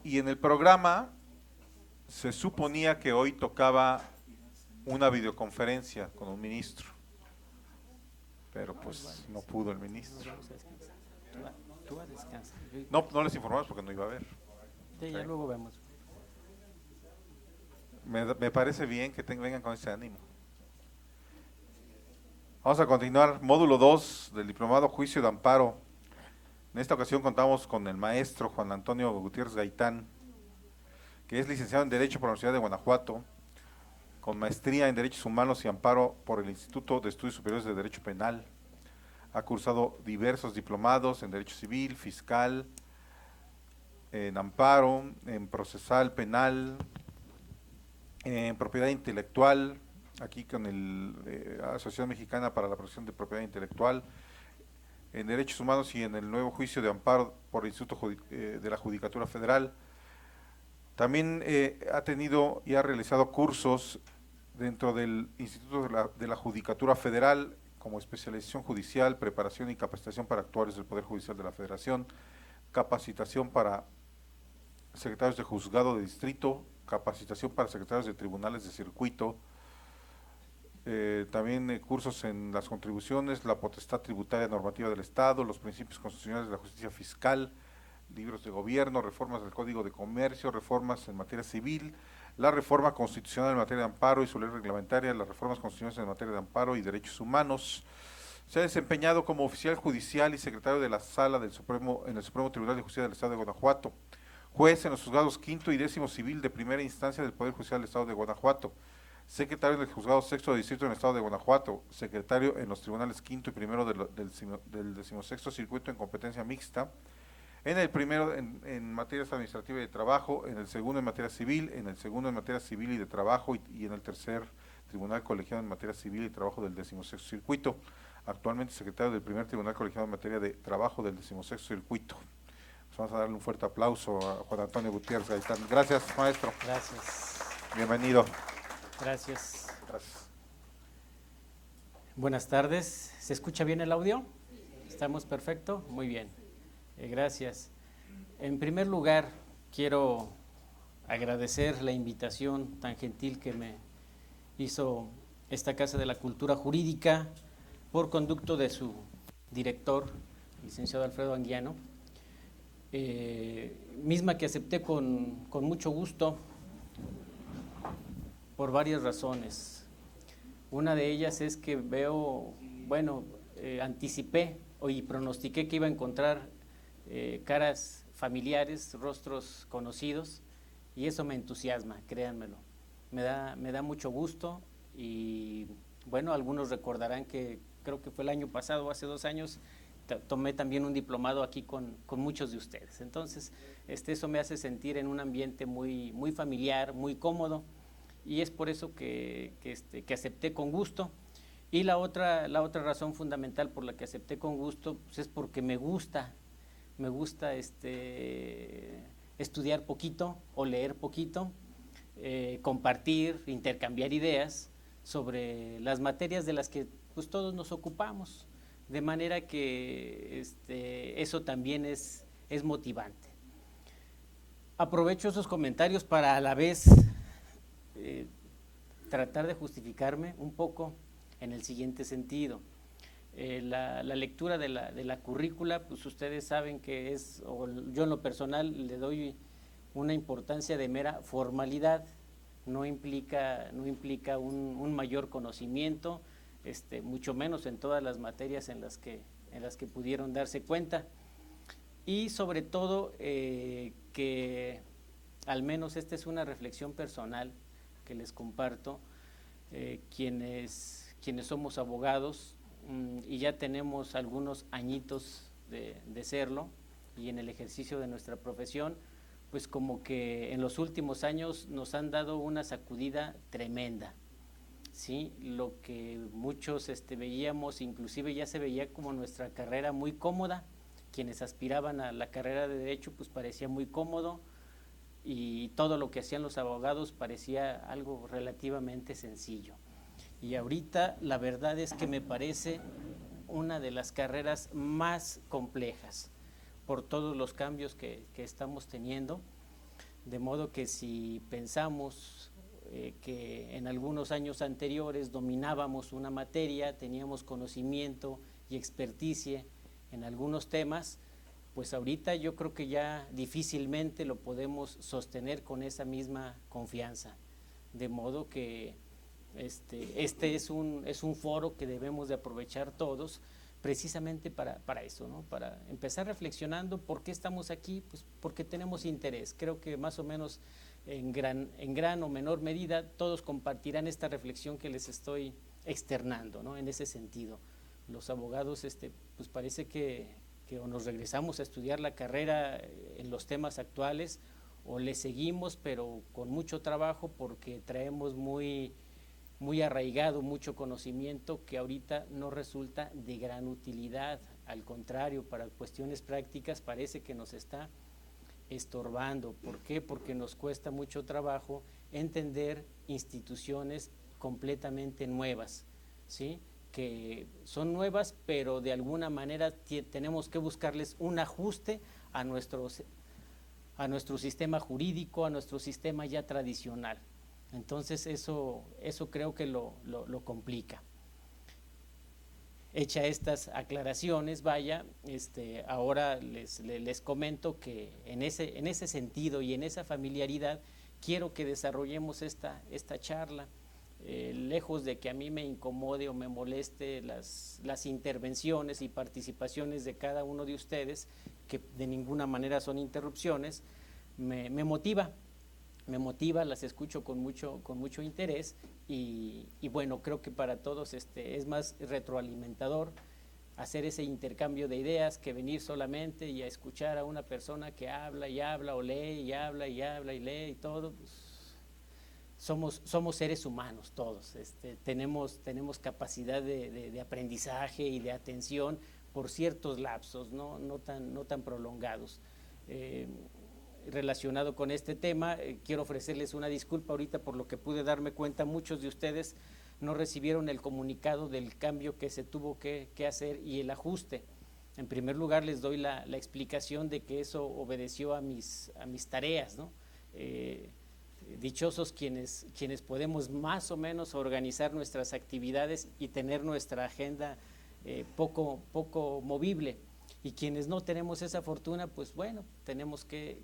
Y en el programa se suponía que hoy tocaba una videoconferencia con un ministro, pero pues no pudo el ministro. Vamos a descansar. Tú a descansar. No les informamos porque no iba a haber. Sí, ya Sí. luego vemos. Me parece bien que vengan con ese ánimo. Vamos a continuar. Módulo 2 del Diplomado Juicio de Amparo. En esta ocasión contamos con el maestro Juan Antonio Gutiérrez Gaitán, que es licenciado en Derecho por la Universidad de Guanajuato, con maestría en Derechos Humanos y Amparo por el Instituto de Estudios Superiores de Derecho Penal. Ha cursado diversos diplomados en Derecho Civil, Fiscal, en Amparo, en Procesal Penal, en Propiedad Intelectual, aquí con la Asociación Mexicana para la Protección de Propiedad Intelectual, en Derechos Humanos y en el nuevo juicio de amparo por el Instituto de la Judicatura Federal. También ha tenido y ha realizado cursos dentro del Instituto de la Judicatura Federal como especialización judicial, preparación y capacitación para actuarios del Poder Judicial de la Federación, capacitación para secretarios de juzgado de distrito, capacitación para secretarios de tribunales de circuito, también cursos en las contribuciones, la potestad tributaria normativa del Estado, los principios constitucionales de la justicia fiscal, libros de gobierno, reformas del Código de Comercio, reformas en materia civil, la reforma constitucional en materia de amparo y su ley reglamentaria, las reformas constitucionales en materia de amparo y derechos humanos. Se ha desempeñado como oficial judicial y secretario de la Sala en el Supremo Tribunal de Justicia del Estado de Guanajuato, juez en los juzgados quinto y décimo civil de primera instancia del Poder Judicial del Estado de Guanajuato, secretario en el juzgado sexto de distrito en el Estado de Guanajuato, secretario en los tribunales quinto y primero del decimosexto circuito en competencia mixta, en el primero en materias administrativas y de trabajo, en el segundo en materia civil, en el segundo en materia civil y de trabajo y en el tercer tribunal colegiado en materia civil y trabajo del decimosexto circuito. Actualmente secretario del primer tribunal colegiado en materia de trabajo del decimosexto circuito. Pues vamos a darle un fuerte aplauso a Juan Antonio Gutiérrez Gaitán. Gracias, maestro. Gracias. Bienvenido. Gracias. Gracias. Buenas tardes. ¿Se escucha bien el audio? ¿Estamos perfecto? Muy bien. Gracias. En primer lugar, quiero agradecer la invitación tan gentil que me hizo esta Casa de la Cultura Jurídica por conducto de su director, licenciado Alfredo Anguiano, misma que acepté con mucho gusto por varias razones. Una de ellas es que anticipé y pronostiqué que iba a encontrar caras familiares, rostros conocidos, y eso me entusiasma, créanmelo. Me da mucho gusto y bueno, algunos recordarán que creo que fue el año pasado o hace 2 años, tomé también un diplomado aquí con muchos de ustedes. Entonces, eso me hace sentir en un ambiente muy, muy familiar, muy cómodo, y es por eso que acepté con gusto. Y la otra razón fundamental por la que acepté con gusto, pues, es porque me gusta estudiar poquito o leer poquito, compartir, intercambiar ideas sobre las materias de las que pues todos nos ocupamos, de manera que eso también es motivante. Aprovecho esos comentarios para a la vez tratar de justificarme un poco en el siguiente sentido. La lectura de la currícula, pues ustedes saben que yo en lo personal le doy una importancia de mera formalidad, no implica un mayor conocimiento, mucho menos en todas las materias en las que pudieron darse cuenta, y sobre todo que al menos esta es una reflexión personal que les comparto, quienes somos abogados y ya tenemos algunos añitos de serlo y en el ejercicio de nuestra profesión, pues como que en los últimos años nos han dado una sacudida tremenda, ¿sí? Lo que muchos veíamos, inclusive ya se veía como nuestra carrera muy cómoda, quienes aspiraban a la carrera de Derecho pues parecía muy cómodo, y todo lo que hacían los abogados parecía algo relativamente sencillo. Y ahorita la verdad es que me parece una de las carreras más complejas, por todos los cambios que estamos teniendo, de modo que si pensamos que en algunos años anteriores dominábamos una materia, teníamos conocimiento y experticia en algunos temas, pues ahorita yo creo que ya difícilmente lo podemos sostener con esa misma confianza, de modo que este es un foro que debemos de aprovechar todos, precisamente para eso, ¿no? Para empezar reflexionando por qué estamos aquí, pues porque tenemos interés. Creo que más o menos en gran o menor medida todos compartirán esta reflexión que les estoy externando, ¿no? En ese sentido, los abogados pues parece que o nos regresamos a estudiar la carrera en los temas actuales o le seguimos, pero con mucho trabajo, porque traemos muy arraigado mucho conocimiento que ahorita no resulta de gran utilidad. Al contrario, para cuestiones prácticas parece que nos está estorbando. ¿Por qué? Porque nos cuesta mucho trabajo entender instituciones completamente nuevas, ¿sí? Que son nuevas, pero de alguna manera tenemos que buscarles un ajuste a nuestro sistema jurídico, a nuestro sistema ya tradicional. Entonces eso creo que lo complica. Hecha estas aclaraciones, ahora les comento que en ese sentido y en esa familiaridad quiero que desarrollemos esta charla. Lejos de que a mí me incomode o me moleste las intervenciones y participaciones de cada uno de ustedes, que de ninguna manera son interrupciones, me motiva, las escucho con mucho interés y bueno, creo que para todos es más retroalimentador hacer ese intercambio de ideas que venir solamente y a escuchar a una persona que habla y habla o lee y habla y habla y lee y todo. Pues, somos seres humanos todos, tenemos capacidad de aprendizaje y de atención por ciertos lapsos, no tan prolongados. Relacionado con este tema, quiero ofrecerles una disculpa ahorita por lo que pude darme cuenta. Muchos de ustedes no recibieron el comunicado del cambio que se tuvo que hacer y el ajuste. En primer lugar, les doy la explicación de que eso obedeció a mis tareas, ¿no? Dichosos quienes podemos más o menos organizar nuestras actividades y tener nuestra agenda poco movible, y quienes no tenemos esa fortuna, pues bueno, tenemos que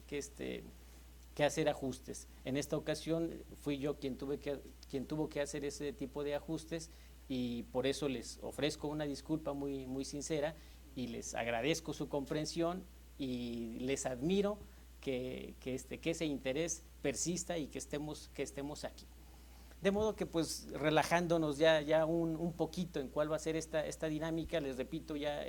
hacer ajustes. En esta ocasión fui yo quien tuvo que hacer ese tipo de ajustes, y por eso les ofrezco una disculpa muy sincera y les agradezco su comprensión y les admiro que ese interés persista y que estemos aquí. De modo que, pues, relajándonos ya un poquito en cuál va a ser esta dinámica, les repito, ya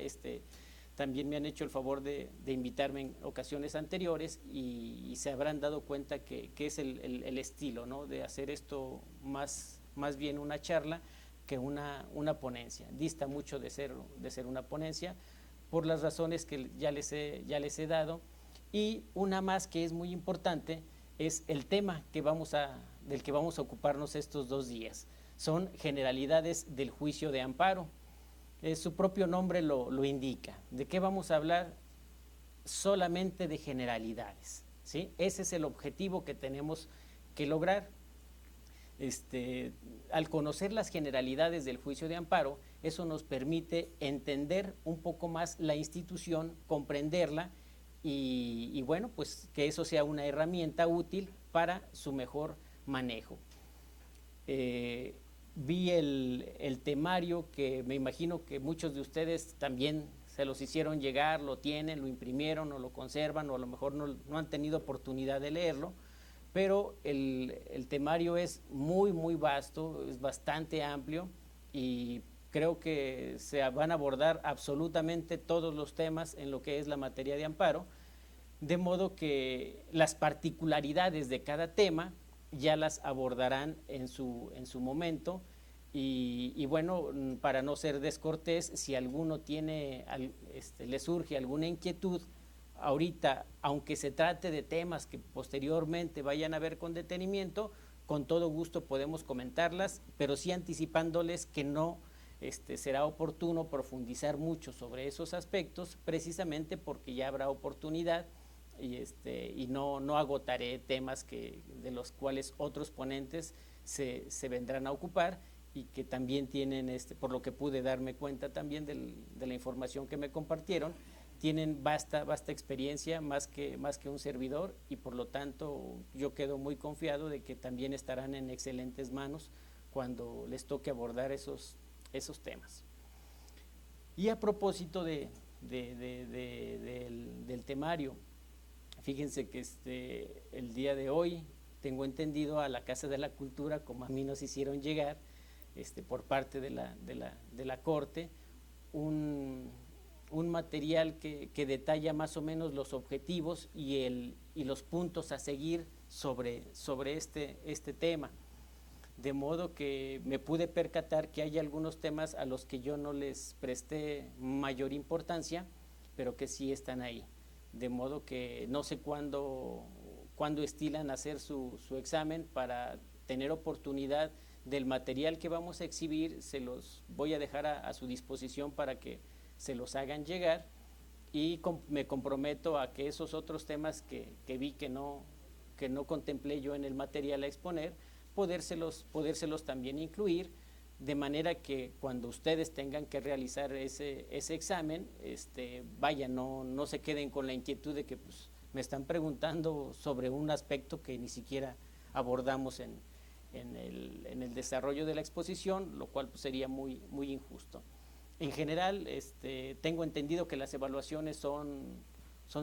también me han hecho el favor de invitarme en ocasiones anteriores y se habrán dado cuenta que es el estilo, ¿no? De hacer esto más bien una charla que una ponencia. Dista mucho de ser una ponencia por las razones que ya les he dado. Y una más que es muy importante es el tema del que vamos a ocuparnos estos 2 días. Son generalidades del juicio de amparo. Su propio nombre lo indica. ¿De qué vamos a hablar? Solamente de generalidades, ¿sí? Ese es el objetivo que tenemos que lograr. Al conocer las generalidades del juicio de amparo, eso nos permite entender un poco más la institución, comprenderla, y bueno, pues que eso sea una herramienta útil para su mejor manejo. Vi el temario, que me imagino que muchos de ustedes también se los hicieron llegar, lo tienen, lo imprimieron o lo conservan, o a lo mejor no han tenido oportunidad de leerlo, pero el temario es muy vasto, es bastante amplio, y creo que se van a abordar absolutamente todos los temas en lo que es la materia de amparo, de modo que las particularidades de cada tema ya las abordarán en su momento, y bueno, para no ser descortés, si alguno le surge alguna inquietud ahorita, aunque se trate de temas que posteriormente vayan a ver con detenimiento, con todo gusto podemos comentarlas, pero sí anticipándoles que no será oportuno profundizar mucho sobre esos aspectos, precisamente porque ya habrá oportunidad y no agotaré temas de los cuales otros ponentes se vendrán a ocupar y que también tienen, por lo que pude darme cuenta también de la información que me compartieron, tienen vasta experiencia más que un servidor, y por lo tanto yo quedo muy confiado de que también estarán en excelentes manos cuando les toque abordar esos temas. Y a propósito del temario, fíjense que el día de hoy tengo entendido a la Casa de la Cultura, como a mí nos hicieron llegar por parte de la Corte, un material que detalla más o menos los objetivos y los puntos a seguir sobre este tema. De modo que me pude percatar que hay algunos temas a los que yo no les presté mayor importancia, pero que sí están ahí. De modo que no sé cuándo estilan hacer su examen para tener oportunidad del material que vamos a exhibir. Se los voy a dejar a su disposición para que se los hagan llegar, y me comprometo a que esos otros temas que vi que no contemplé yo en el material a exponer, podérselos también incluir, de manera que cuando ustedes tengan que realizar ese examen, no se queden con la inquietud de que pues, me están preguntando sobre un aspecto que ni siquiera abordamos en el desarrollo de la exposición, lo cual pues, sería muy injusto. En general, tengo entendido que las evaluaciones son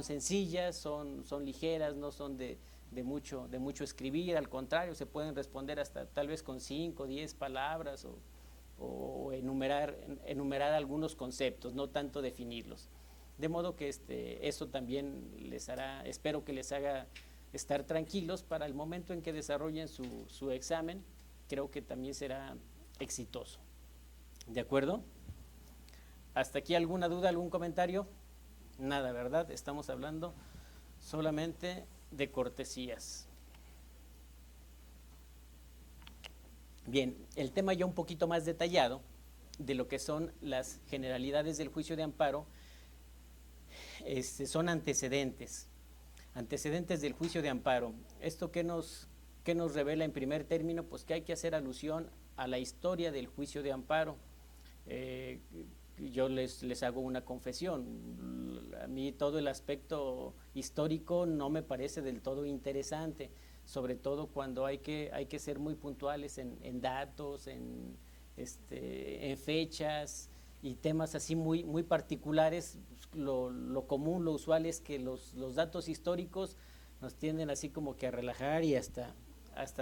sencillas, son ligeras, no son de mucho escribir, al contrario, se pueden responder hasta tal vez con 5 o 10 palabras o enumerar algunos conceptos, no tanto definirlos. De modo que eso también espero que les haga estar tranquilos para el momento en que desarrollen su examen. Creo que también será exitoso. ¿De acuerdo? ¿Hasta aquí alguna duda, algún comentario? Nada, ¿verdad? Estamos hablando solamente de cortesías. Bien, el tema ya un poquito más detallado de lo que son las generalidades del juicio de amparo, son antecedentes del juicio de amparo. ¿Esto qué nos revela en primer término? Pues que hay que hacer alusión a la historia del juicio de amparo. Yo les hago una confesión. A mí todo el aspecto histórico no me parece del todo interesante, sobre todo cuando hay que ser muy puntuales en datos, en fechas y temas así muy particulares. Lo común, lo usual es que los datos históricos nos tienden así como que a relajar y hasta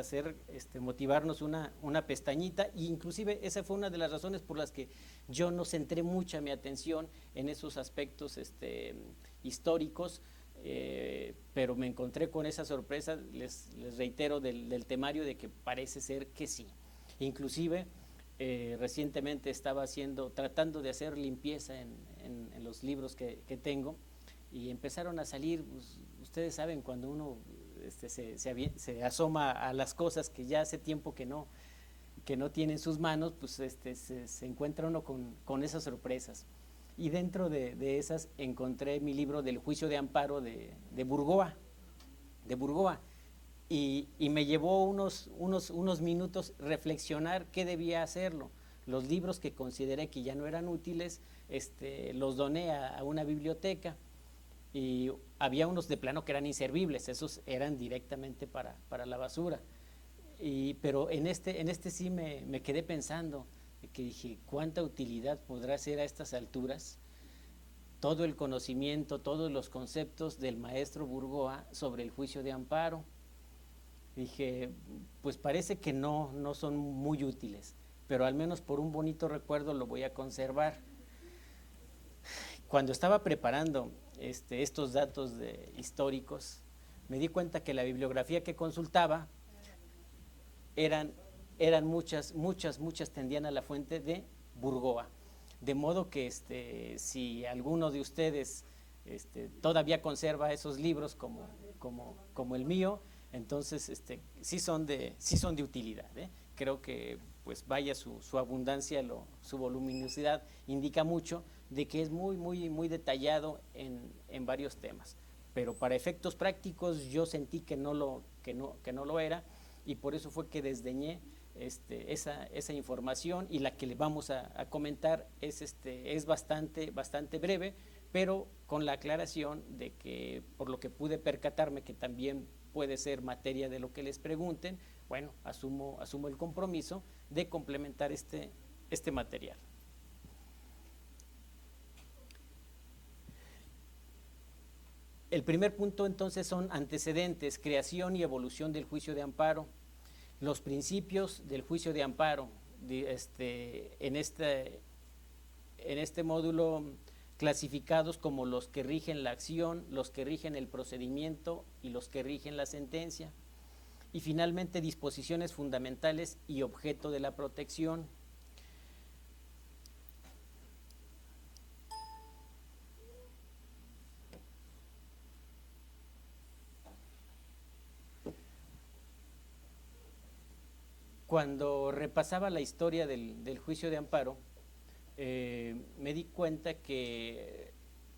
hacer motivarnos una pestañita, e inclusive esa fue una de las razones por las que yo no centré mucha mi atención en esos aspectos históricos, pero me encontré con esa sorpresa, les reitero, del temario, de que parece ser que sí. Inclusive recientemente estaba tratando de hacer limpieza en los libros que tengo, y empezaron a salir, pues, ustedes saben, cuando uno se asoma a las cosas que ya hace tiempo que no tiene en sus manos, pues se encuentra uno con esas sorpresas. Y dentro de esas encontré mi libro del juicio de amparo de Burgoa, y me llevó unos minutos reflexionar qué debía hacerlo. Los libros que consideré que ya no eran útiles, los doné a una biblioteca, y había unos de plano que eran inservibles, esos eran directamente para la basura. Pero en este sí me quedé pensando, que dije, ¿cuánta utilidad podrá ser a estas alturas todo el conocimiento, todos los conceptos del maestro Burgoa sobre el juicio de amparo? Dije, pues parece que no son muy útiles, pero al menos por un bonito recuerdo lo voy a conservar. Cuando estaba preparando estos datos históricos, me di cuenta que la bibliografía que consultaba eran muchas tendían a la fuente de Burgoa. De modo que si alguno de ustedes todavía conserva esos libros como el mío, entonces sí son de utilidad, creo que pues vaya su abundancia, su voluminosidad indica mucho de que es muy detallado en varios temas. Pero para efectos prácticos yo sentí que no lo era, y por eso fue que desdeñé esa información, y la que le vamos a comentar es bastante breve, pero con la aclaración de que, por lo que pude percatarme que también puede ser materia de lo que les pregunten, bueno, asumo el compromiso de complementar este material. El primer punto entonces son antecedentes, creación y evolución del juicio de amparo. Los principios del juicio de amparo, en este módulo, clasificados como los que rigen la acción, los que rigen el procedimiento y los que rigen la sentencia. Y finalmente, disposiciones fundamentales y objeto de la protección. Cuando repasaba la historia del juicio de amparo, me di cuenta que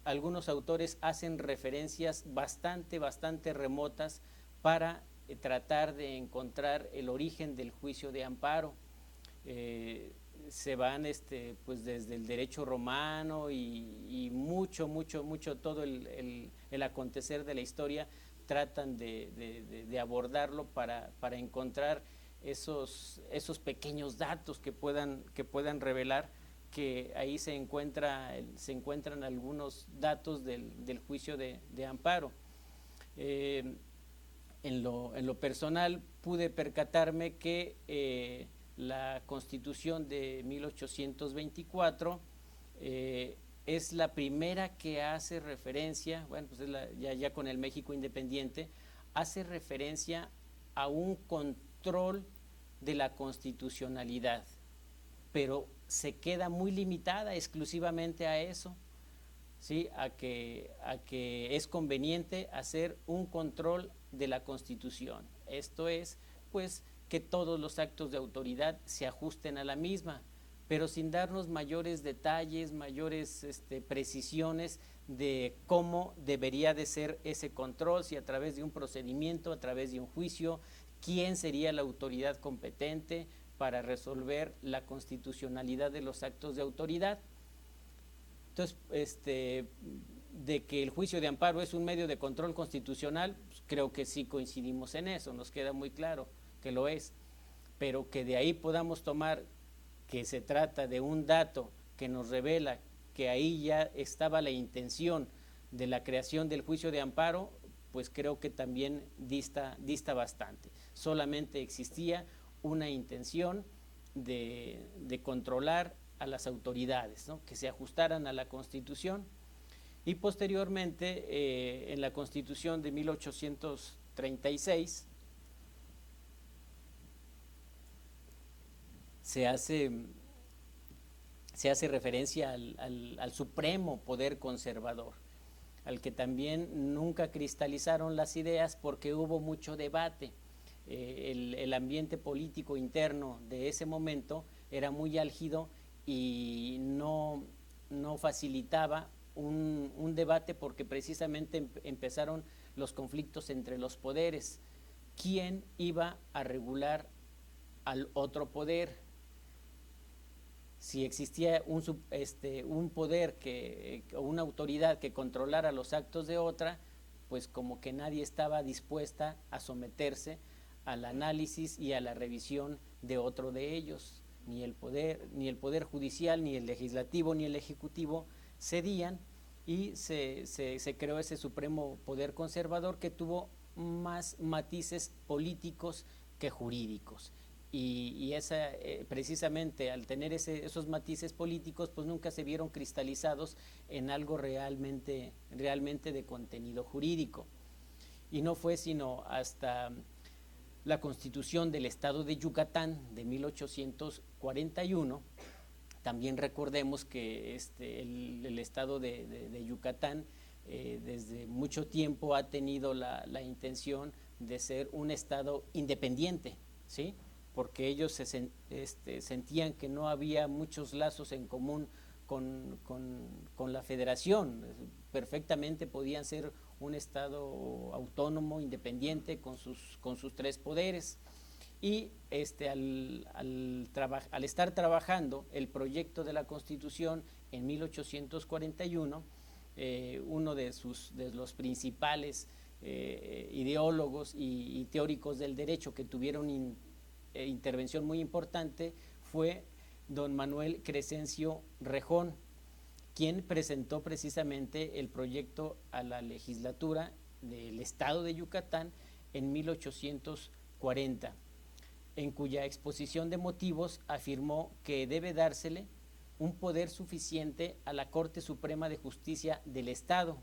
algunos autores hacen referencias bastante remotas para tratar de encontrar el origen del juicio de amparo. Se van pues desde el derecho romano y mucho todo el acontecer de la historia tratan de abordarlo para encontrar esos pequeños datos que puedan revelar que ahí se encuentran algunos datos del juicio de amparo. En lo personal pude percatarme que la Constitución de 1824 es la primera que hace referencia, bueno, pues ya con el México independiente, hace referencia a un control de la constitucionalidad, pero se queda muy limitada exclusivamente a eso, ¿sí? a que es conveniente hacer un control de la Constitución. Esto es, pues, que todos los actos de autoridad se ajusten a la misma, pero sin darnos mayores detalles, mayores precisiones de cómo debería de ser ese control, si a través de un procedimiento, a través de un juicio, quién sería la autoridad competente para resolver la constitucionalidad de los actos de autoridad. Entonces, de que el juicio de amparo es un medio de control constitucional, pues creo que sí coincidimos en eso, nos queda muy claro que lo es, pero que de ahí podamos tomar que se trata de un dato que nos revela que ahí ya estaba la intención de la creación del juicio de amparo, pues creo que también dista bastante. Solamente existía una intención de controlar a las autoridades, ¿no? Que se ajustaran a la Constitución, y posteriormente en la Constitución de 1836 se hace referencia al supremo poder conservador, al que también nunca cristalizaron las ideas porque hubo mucho debate. El ambiente político interno de ese momento era muy álgido y no facilitaba un debate, porque precisamente empezaron los conflictos entre los poderes. ¿Quién iba a regular al otro poder? Si existía un poder o una autoridad que controlara los actos de otra, pues como que nadie estaba dispuesta a someterse al análisis y a la revisión de otro de ellos. Ni el poder judicial, ni el legislativo, ni el ejecutivo cedían, y se creó ese supremo poder conservador que tuvo más matices políticos que jurídicos. Y precisamente al tener esos matices políticos, pues nunca se vieron cristalizados en algo realmente de contenido jurídico. Y no fue sino hasta la Constitución del Estado de Yucatán de 1841, también recordemos que el Estado de Yucatán desde mucho tiempo ha tenido la intención de ser un Estado independiente, ¿sí? porque ellos sentían que no había muchos lazos en común con la federación. Perfectamente podían ser un estado autónomo, independiente, con sus tres poderes. Y al estar trabajando el proyecto de la Constitución en 1841, uno de los principales ideólogos y teóricos del derecho que tuvieron intervención muy importante fue don Manuel Crescencio Rejón, quien presentó precisamente el proyecto a la legislatura del estado de Yucatán en 1840, en cuya exposición de motivos afirmó que debe dársele un poder suficiente a la Corte Suprema de Justicia del Estado.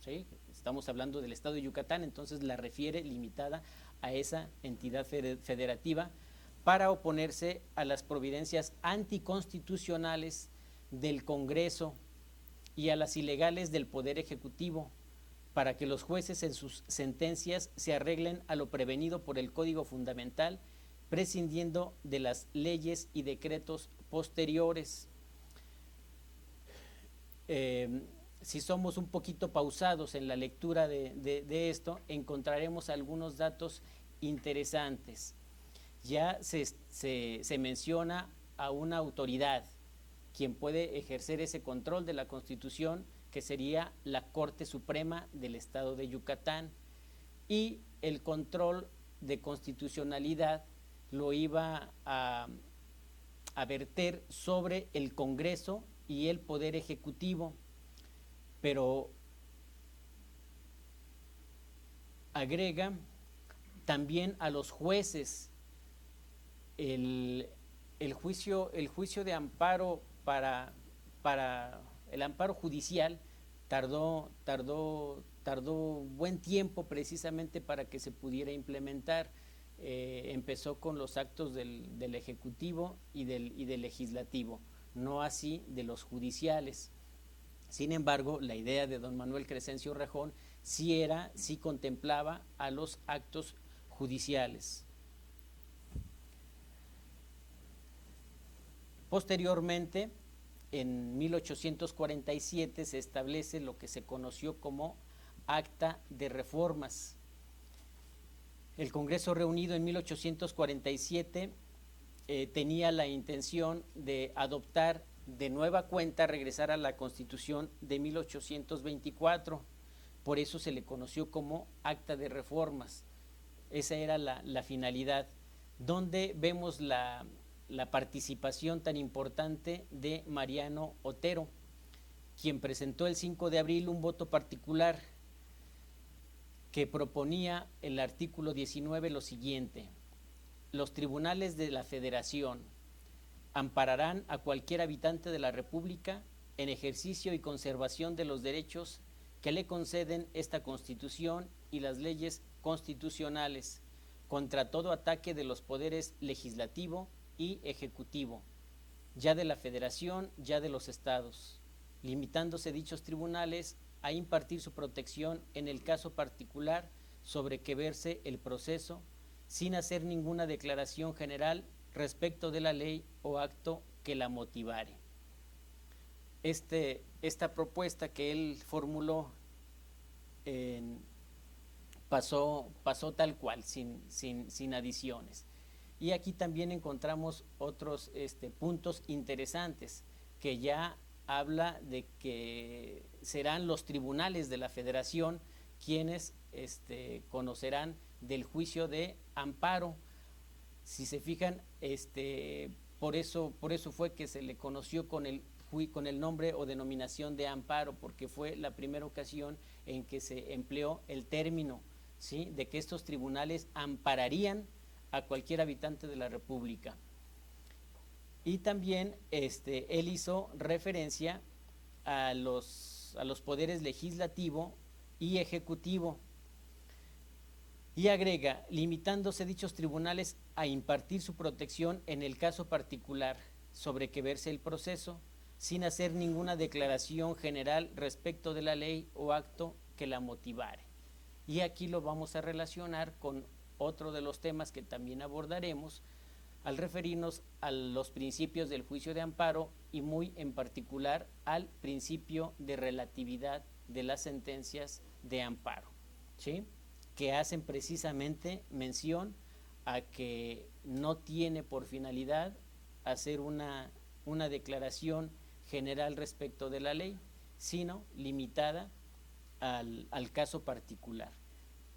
¿Sí? Estamos hablando del estado de Yucatán, entonces la refiere limitada a esa entidad federativa para oponerse a las providencias anticonstitucionales del Congreso y a las ilegales del Poder Ejecutivo, para que los jueces en sus sentencias se arreglen a lo prevenido por el Código Fundamental, prescindiendo de las leyes y decretos posteriores. Si somos un poquito pausados en la lectura de esto, encontraremos algunos datos interesantes. Ya se menciona a una autoridad quien puede ejercer ese control de la Constitución, que sería la Corte Suprema del Estado de Yucatán, y el control de constitucionalidad lo iba a verter sobre el Congreso y el Poder Ejecutivo, pero agrega también a los jueces. El juicio de amparo para el amparo judicial tardó buen tiempo precisamente para que se pudiera implementar. Empezó con los actos del Ejecutivo y del Legislativo, no así de los judiciales. Sin embargo, la idea de don Manuel Crescencio Rejón sí contemplaba a los actos judiciales. Posteriormente, en 1847 se establece lo que se conoció como Acta de Reformas. El Congreso reunido en 1847 tenía la intención de adoptar de nueva cuenta, regresar a la Constitución de 1824, por eso se le conoció como Acta de Reformas. Esa era la finalidad, donde vemos la participación tan importante de Mariano Otero, quien presentó el 5 de abril un voto particular que proponía el artículo 19 lo siguiente: los tribunales de la Federación ampararán a cualquier habitante de la República en ejercicio y conservación de los derechos que le conceden esta Constitución y las leyes constitucionales, contra todo ataque de los poderes legislativo y ejecutivo, ya de la Federación, ya de los estados, limitándose dichos tribunales a impartir su protección en el caso particular sobre que verse el proceso, sin hacer ninguna declaración general respecto de la ley o acto que la motivare. Esta propuesta que él formuló pasó tal cual, sin adiciones. Y aquí también encontramos otros puntos interesantes, que ya habla de que serán los tribunales de la Federación quienes conocerán del juicio de amparo. Si se fijan, por eso fue que se le conoció con el nombre o denominación de amparo, porque fue la primera ocasión en que se empleó el término, ¿sí?, de que estos tribunales ampararían a cualquier habitante de la República. Y también él hizo referencia a los poderes legislativo y ejecutivo, y agrega: limitándose dichos tribunales a impartir su protección en el caso particular sobre que verse el proceso, sin hacer ninguna declaración general respecto de la ley o acto que la motivare. Y aquí lo vamos a relacionar con otro de los temas que también abordaremos, al referirnos a los principios del juicio de amparo y muy en particular al principio de relatividad de las sentencias de amparo, ¿sí?, que hacen precisamente mención a que no tiene por finalidad hacer una declaración general respecto de la ley, sino limitada al caso particular.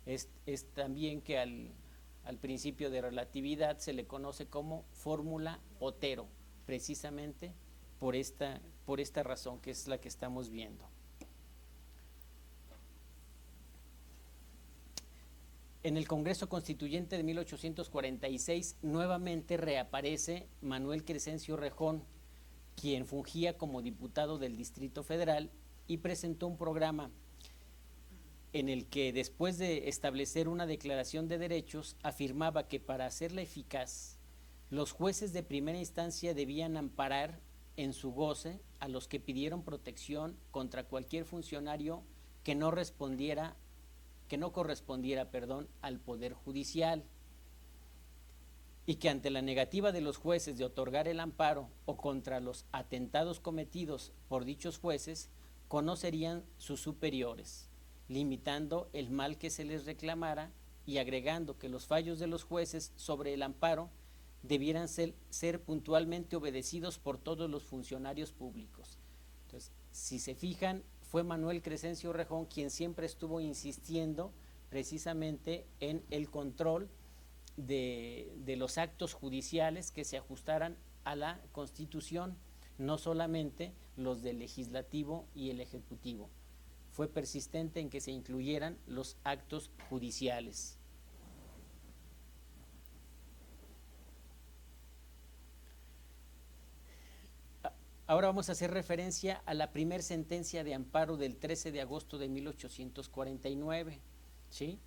Es también que al principio de relatividad se le conoce como fórmula Otero, precisamente por esta razón, que es la que estamos viendo. En el Congreso Constituyente de 1846 nuevamente reaparece Manuel Crescencio Rejón, quien fungía como diputado del Distrito Federal, y presentó un programa en el que, después de establecer una declaración de derechos, afirmaba que para hacerla eficaz, los jueces de primera instancia debían amparar en su goce a los que pidieron protección contra cualquier funcionario que no correspondiera al Poder Judicial, y que ante la negativa de los jueces de otorgar el amparo o contra los atentados cometidos por dichos jueces, conocerían sus superiores, limitando el mal que se les reclamara y agregando que los fallos de los jueces sobre el amparo debieran ser puntualmente obedecidos por todos los funcionarios públicos. Entonces, si se fijan, fue Manuel Crescencio Rejón quien siempre estuvo insistiendo precisamente en el control de los actos judiciales que se ajustaran a la Constitución, no solamente los del Legislativo y el Ejecutivo. Fue persistente en que se incluyeran los actos judiciales. Ahora vamos a hacer referencia a la primer sentencia de amparo del 13 de agosto de 1849, ¿sí?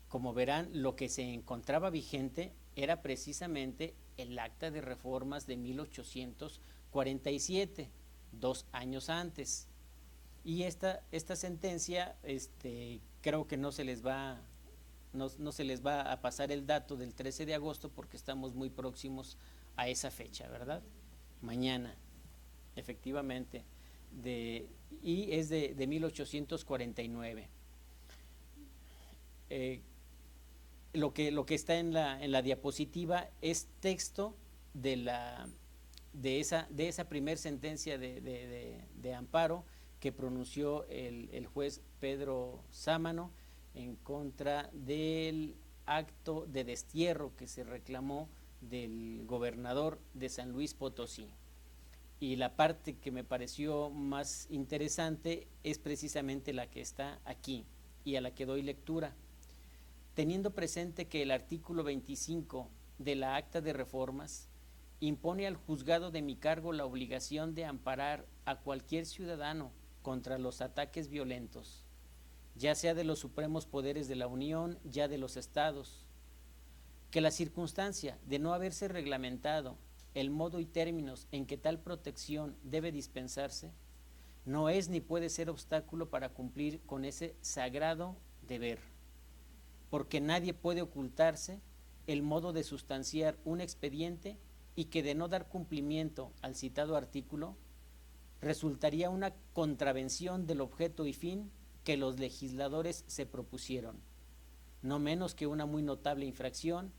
Como verán, lo que se encontraba vigente era precisamente el Acta de Reformas de 1847, 2 años antes. Y esta sentencia, creo que no se les va a pasar el dato del 13 de agosto porque estamos muy próximos a esa fecha, ¿verdad? Mañana, efectivamente, y es de 1849. Lo que está en la diapositiva es texto de esa primer sentencia de amparo que pronunció el juez Pedro Sámano en contra del acto de destierro que se reclamó del gobernador de San Luis Potosí. Y la parte que me pareció más interesante es precisamente la que está aquí y a la que doy lectura. Teniendo presente que el artículo 25 de la Acta de Reformas impone al juzgado de mi cargo la obligación de amparar a cualquier ciudadano contra los ataques violentos, ya sea de los supremos poderes de la Unión, ya de los estados, que la circunstancia de no haberse reglamentado el modo y términos en que tal protección debe dispensarse, no es ni puede ser obstáculo para cumplir con ese sagrado deber, porque nadie puede ocultarse el modo de sustanciar un expediente y que de no dar cumplimiento al citado artículo resultaría una contravención del objeto y fin que los legisladores se propusieron, no menos que una muy notable infracción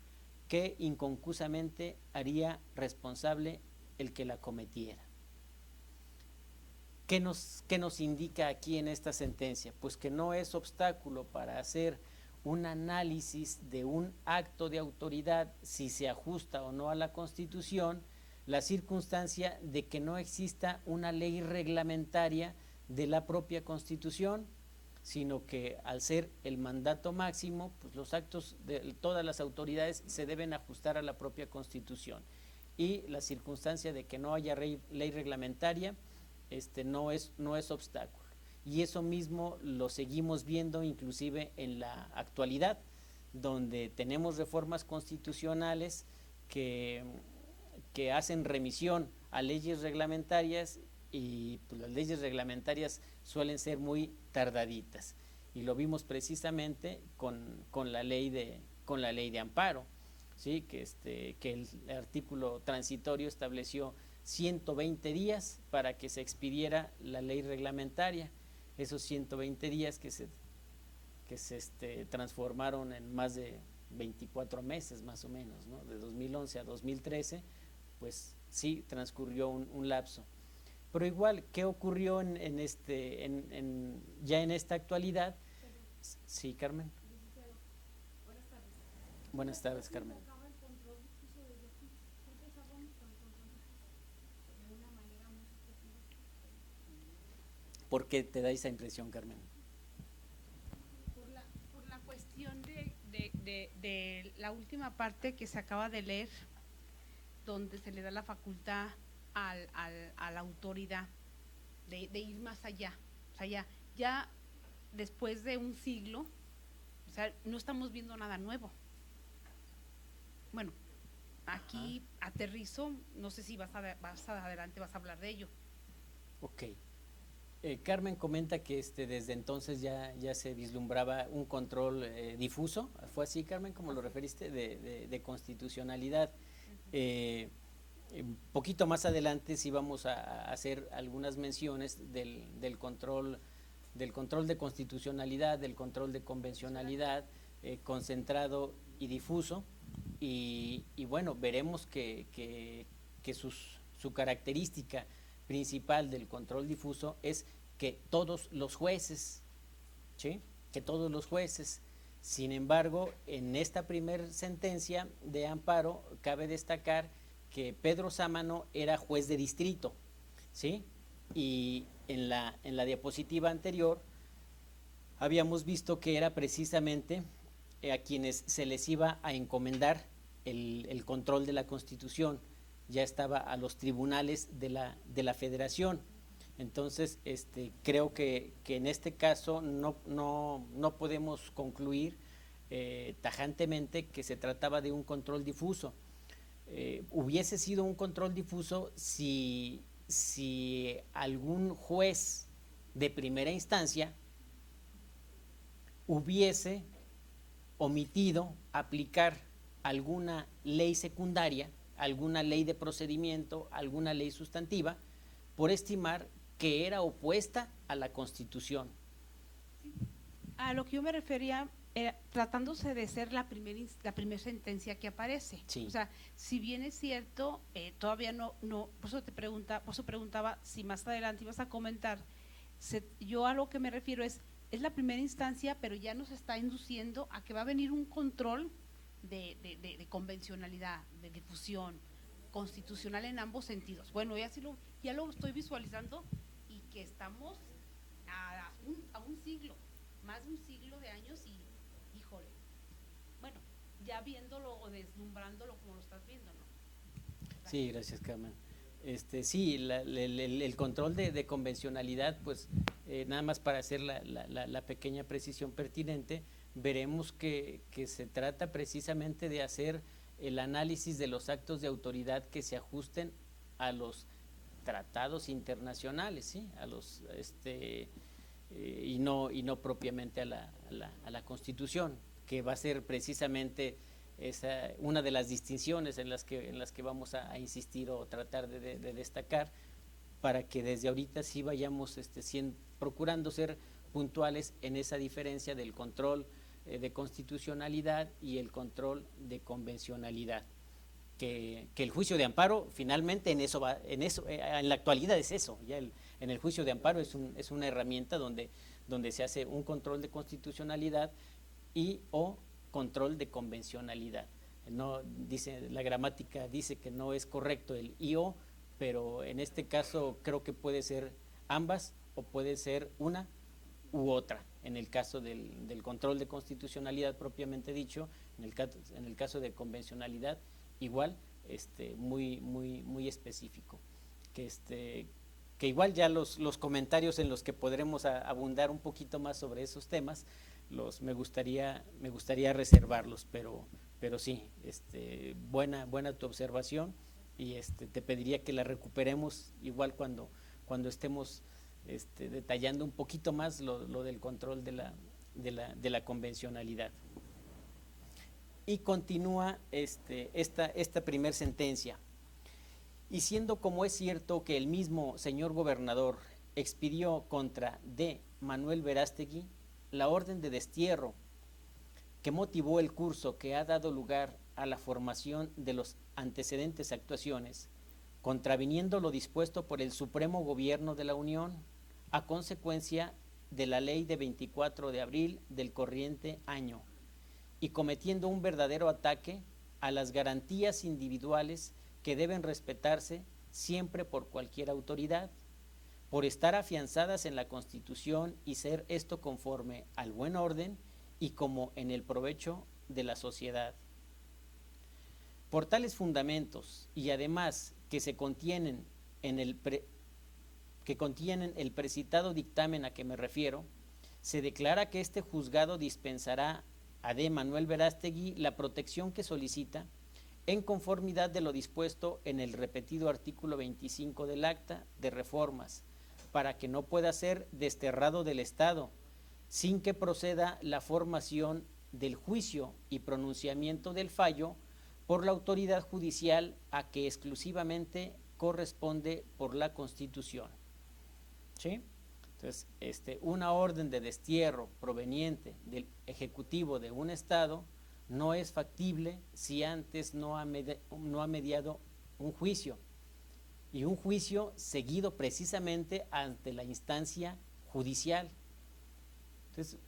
que inconcusamente haría responsable el que la cometiera. ¿Qué nos indica aquí en esta sentencia? Pues que no es obstáculo para hacer un análisis de un acto de autoridad, si se ajusta o no a la Constitución, la circunstancia de que no exista una ley reglamentaria de la propia Constitución, sino que al ser el mandato máximo, pues los actos de todas las autoridades se deben ajustar a la propia Constitución. Y la circunstancia de que no haya ley reglamentaria no es obstáculo. Y eso mismo lo seguimos viendo inclusive en la actualidad, donde tenemos reformas constitucionales que hacen remisión a leyes reglamentarias y pues, las leyes reglamentarias suelen ser muy tardaditas. Y lo vimos precisamente con la ley de amparo. ¿sí? Que el artículo transitorio estableció 120 días para que se expidiera la ley reglamentaria. Esos 120 días que se transformaron en más de 24 meses más o menos, ¿no? De 2011 a 2013, pues sí transcurrió un lapso. Pero igual, ¿qué ocurrió ya en esta actualidad? Sí, Carmen. Buenas tardes, Carmen. ¿Por qué te da esa impresión, Carmen? Por la cuestión de la última parte que se acaba de leer, donde se le da la facultad a la autoridad de ir más allá. O sea, ya después de un siglo, o sea, no estamos viendo nada nuevo. Bueno, aquí aterrizo, no sé si vas adelante, vas a hablar de ello. Ok. Carmen comenta que desde entonces ya se vislumbraba un control difuso. ¿Fue así, Carmen, como lo referiste, de constitucionalidad? Un poquito más adelante sí vamos a hacer algunas menciones del control de constitucionalidad, del control de convencionalidad, concentrado y difuso, y bueno, veremos que su característica principal del control difuso es que todos los jueces, ¿sí? Que todos los jueces. Sin embargo, en esta primer sentencia de amparo cabe destacar que Pedro Sámano era juez de distrito, ¿sí? Y en la diapositiva anterior habíamos visto que era precisamente a quienes se les iba a encomendar el control de la Constitución. Ya estaba a los tribunales de la Federación. Entonces, creo que en este caso no podemos concluir tajantemente que se trataba de un control difuso. Hubiese sido un control difuso si algún juez de primera instancia hubiese omitido aplicar alguna ley secundaria, alguna ley de procedimiento, alguna ley sustantiva, por estimar que era opuesta a la Constitución. A lo que yo me refería, tratándose de ser la primera sentencia que aparece. Sí. O sea, si bien es cierto, todavía no, por eso preguntaba si más adelante ibas a comentar. Yo a lo que me refiero es la primera instancia, pero ya nos está induciendo a que va a venir un control de convencionalidad, de difusión, constitucional en ambos sentidos. Bueno, ya lo estoy visualizando, y que estamos a un siglo, más de un siglo de años, y híjole, bueno, ya viéndolo o deslumbrándolo como lo estás viendo, ¿no? Gracias. Sí, gracias, Carmen. Sí, el control de convencionalidad, pues nada más para hacer la pequeña precisión pertinente, veremos que se trata precisamente de hacer el análisis de los actos de autoridad que se ajusten a los tratados internacionales, ¿sí? A los y no propiamente a la Constitución, que va a ser precisamente una de las distinciones en las que vamos a insistir o tratar de destacar, para que desde ahorita sí vayamos procurando ser puntuales en esa diferencia del control de constitucionalidad y el control de convencionalidad. Que el juicio de amparo finalmente en la actualidad es eso, ya en el juicio de amparo es una herramienta donde se hace un control de constitucionalidad y o control de convencionalidad. No dice, la gramática dice que no es correcto el y o, pero en este caso creo que puede ser ambas o puede ser una u otra. En el caso del control de constitucionalidad propiamente dicho, en el caso de convencionalidad igual, muy específico, que igual ya los comentarios en los que podremos abundar un poquito más sobre esos temas, me gustaría reservarlos, pero sí, buena tu observación, y te pediría que la recuperemos igual cuando estemos detallando un poquito más lo del control de la convencionalidad. y continúa esta primer sentencia. Y siendo como es cierto que el mismo señor gobernador expidió contra D. Manuel Verástegui la orden de destierro que motivó el curso que ha dado lugar a la formación de los antecedentes actuaciones, contraviniendo lo dispuesto por el Supremo Gobierno de la Unión, a consecuencia de la ley de 24 de abril del corriente año, y cometiendo un verdadero ataque a las garantías individuales que deben respetarse siempre por cualquier autoridad, por estar afianzadas en la Constitución y ser esto conforme al buen orden y como en el provecho de la sociedad. Por tales fundamentos y además que contienen el precitado dictamen a que me refiero, se declara que este juzgado dispensará a D. Manuel Verástegui la protección que solicita en conformidad de lo dispuesto en el repetido artículo 25 del Acta de Reformas, para que no pueda ser desterrado del Estado, sin que proceda la formación del juicio y pronunciamiento del fallo por la autoridad judicial a que exclusivamente corresponde por la Constitución. ¿Sí? Entonces, una orden de destierro proveniente del Ejecutivo de un Estado no es factible si antes no ha mediado un juicio, y un juicio seguido precisamente ante la instancia judicial. Entonces,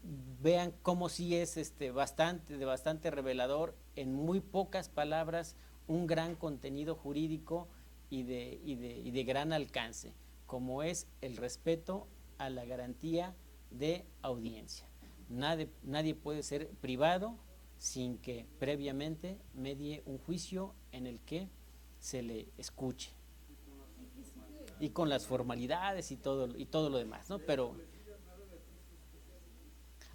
vean cómo sí es bastante revelador, en muy pocas palabras, un gran contenido jurídico y de gran alcance, como es el respeto a la garantía de audiencia. Nadie puede ser privado sin que previamente medie un juicio en el que se le escuche. Y con las formalidades y todo lo demás, ¿no? Pero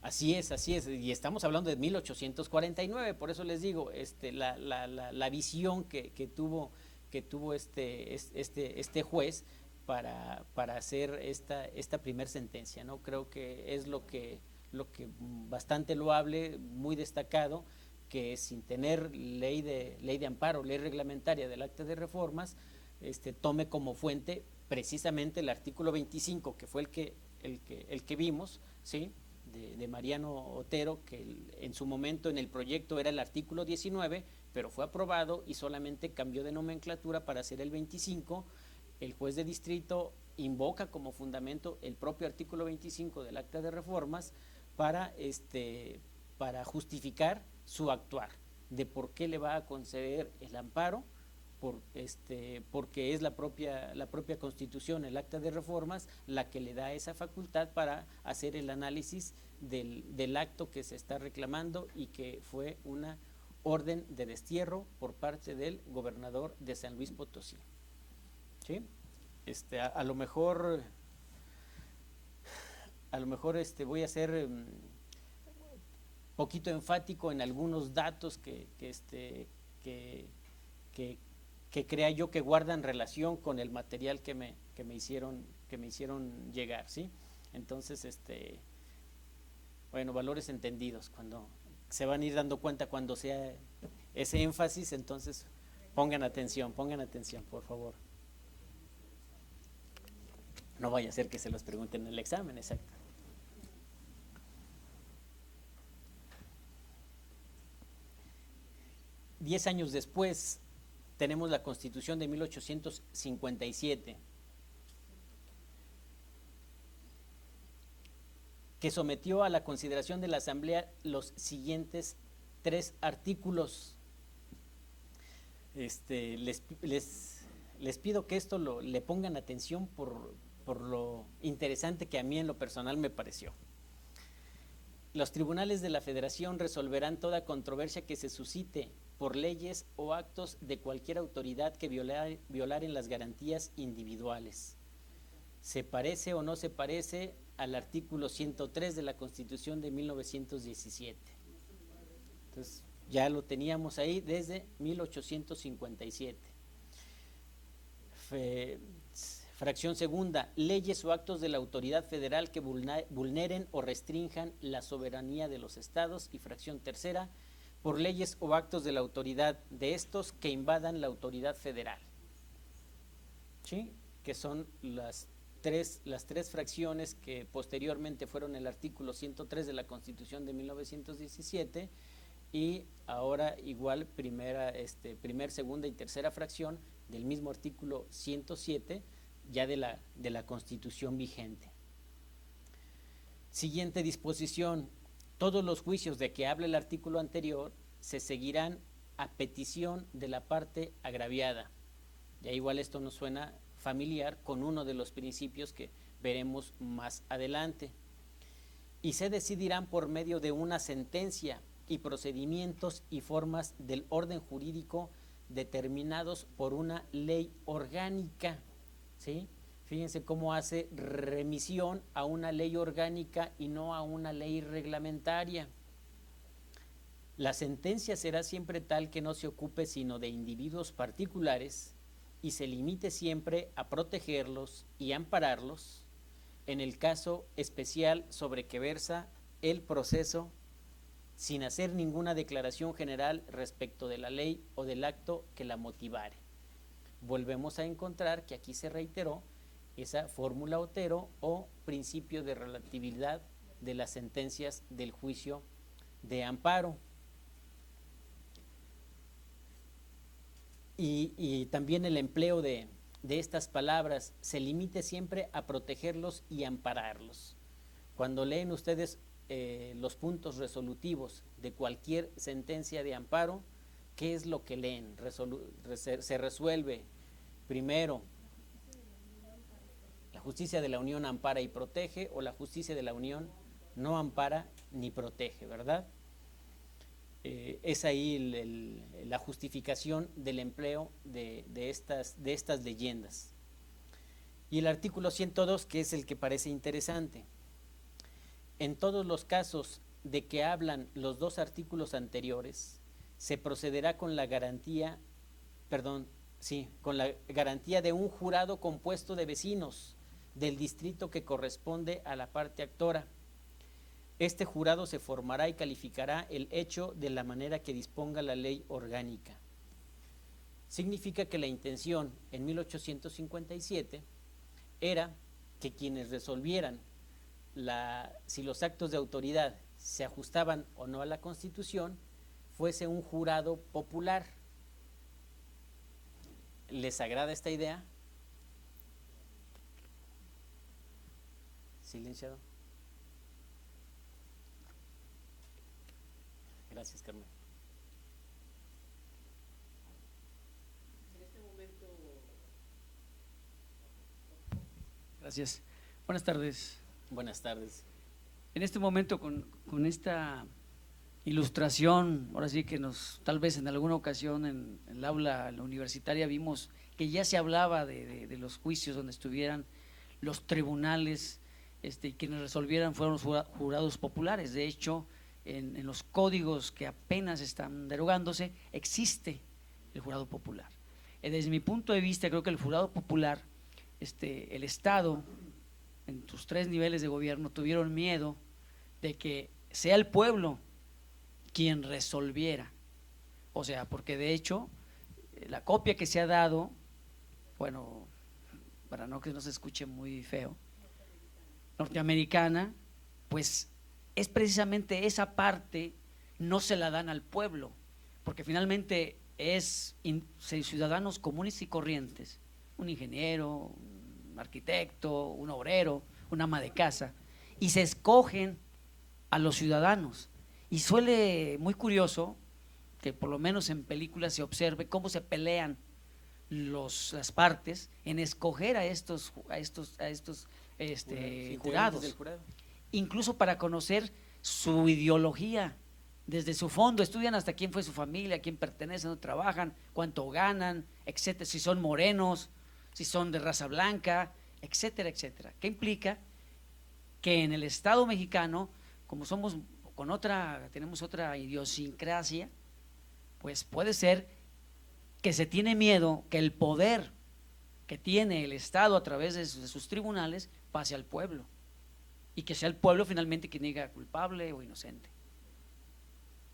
así es, y estamos hablando de 1849, por eso les digo, la visión que tuvo este juez para hacer esta primer sentencia, ¿no? Creo que es lo que bastante loable, muy destacado, que sin tener ley de amparo, ley reglamentaria del Acta de Reformas, tome como fuente precisamente el artículo 25, que fue el que vimos, ¿sí?, de Mariano Otero, que en su momento en el proyecto era el artículo 19, pero fue aprobado y solamente cambió de nomenclatura para hacer el 25. El juez de distrito invoca como fundamento el propio artículo 25 del Acta de Reformas para justificar su actuar, de por qué le va a conceder el amparo, porque es la propia Constitución, el Acta de Reformas, la que le da esa facultad para hacer el análisis del acto que se está reclamando, y que fue una orden de destierro por parte del gobernador de San Luis Potosí. ¿Sí? A lo mejor voy a ser poquito enfático en algunos datos que crea yo que guardan relación con el material que me hicieron llegar, ¿sí? Entonces, bueno, valores entendidos, cuando se van a ir dando cuenta cuando sea ese énfasis, entonces pongan atención, por favor. No vaya a ser que se los pregunten en el examen, exacto. Diez años después tenemos la Constitución de 1857, que sometió a la consideración de la Asamblea los siguientes 3 artículos. Les pido que esto le pongan atención por lo interesante que a mí en lo personal me pareció. Los tribunales de la Federación resolverán toda controversia que se suscite por leyes o actos de cualquier autoridad que violaren las garantías individuales. ¿Se parece o no se parece al artículo 103 de la Constitución de 1917? Entonces, ya lo teníamos ahí desde 1857. Fracción segunda, leyes o actos de la autoridad federal que vulneren o restrinjan la soberanía de los estados. Y fracción tercera, por leyes o actos de la autoridad de estos que invadan la autoridad federal, ¿sí? Que son las tres fracciones que posteriormente fueron el artículo 103 de la Constitución de 1917 y ahora igual primer, segunda y tercera fracción del mismo artículo 107 ya de la Constitución vigente. Siguiente disposición: todos los juicios de que habla el artículo anterior se seguirán a petición de la parte agraviada. Ya igual esto nos suena familiar con uno de los principios que veremos más adelante. Y se decidirán por medio de una sentencia y procedimientos y formas del orden jurídico determinados por una ley orgánica, ¿sí? Fíjense cómo hace remisión a una ley orgánica y no a una ley reglamentaria. La sentencia será siempre tal que no se ocupe sino de individuos particulares y se limite siempre a protegerlos y ampararlos en el caso especial sobre que versa el proceso, sin hacer ninguna declaración general respecto de la ley o del acto que la motivare. Volvemos a encontrar que aquí se reiteró esa fórmula Otero o principio de relatividad de las sentencias del juicio de amparo. Y también el empleo de estas palabras: se limite siempre a protegerlos y ampararlos. Cuando leen ustedes los puntos resolutivos de cualquier sentencia de amparo, ¿qué es lo que leen? Se resuelve primero: la justicia de la Unión ampara y protege, o la justicia de la Unión no ampara ni protege, ¿verdad? Es ahí la justificación del empleo de estas leyendas. Y el artículo 102, que es el que parece interesante: en todos los casos de que hablan los dos artículos anteriores, se procederá con la garantía de un jurado compuesto de vecinos del distrito que corresponde a la parte actora. Este jurado se formará y calificará el hecho de la manera que disponga la ley orgánica. Significa que la intención en 1857 era que quienes resolvieran si los actos de autoridad se ajustaban o no a la Constitución fuese un jurado popular. ¿Les agrada esta idea? Silenciado. Gracias, Carmen. Gracias. Buenas tardes. Buenas tardes. En este momento, con esta ilustración, ahora sí que tal vez en alguna ocasión en el aula universitaria vimos que ya se hablaba de los juicios donde estuvieran los tribunales, y quienes resolvieran fueron los jurados populares. De hecho, en los códigos que apenas están derogándose, existe el jurado popular. Desde mi punto de vista, creo que el jurado popular, el Estado, en sus tres niveles de gobierno, tuvieron miedo de que sea el pueblo quien resolviera. O sea, porque de hecho, la copia que se ha dado, bueno, para no que no se escuche muy feo, norteamericana, pues es precisamente esa parte, no se la dan al pueblo, porque finalmente es ciudadanos comunes y corrientes, un ingeniero, un arquitecto, un obrero, un ama de casa, y se escogen a los ciudadanos. Y suele muy curioso que por lo menos en películas se observe cómo se pelean las partes en escoger a estos jurados, del jurado, incluso para conocer su ideología desde su fondo. Estudian hasta quién fue su familia, a quién pertenecen, dónde trabajan, cuánto ganan, etcétera, si son morenos, si son de raza blanca, etcétera, etcétera. ¿Qué implica? Que en el Estado mexicano, como tenemos otra idiosincrasia, pues puede ser que se tiene miedo que el poder que tiene el Estado a través de sus tribunales pase al pueblo, y que sea el pueblo finalmente quien diga culpable o inocente.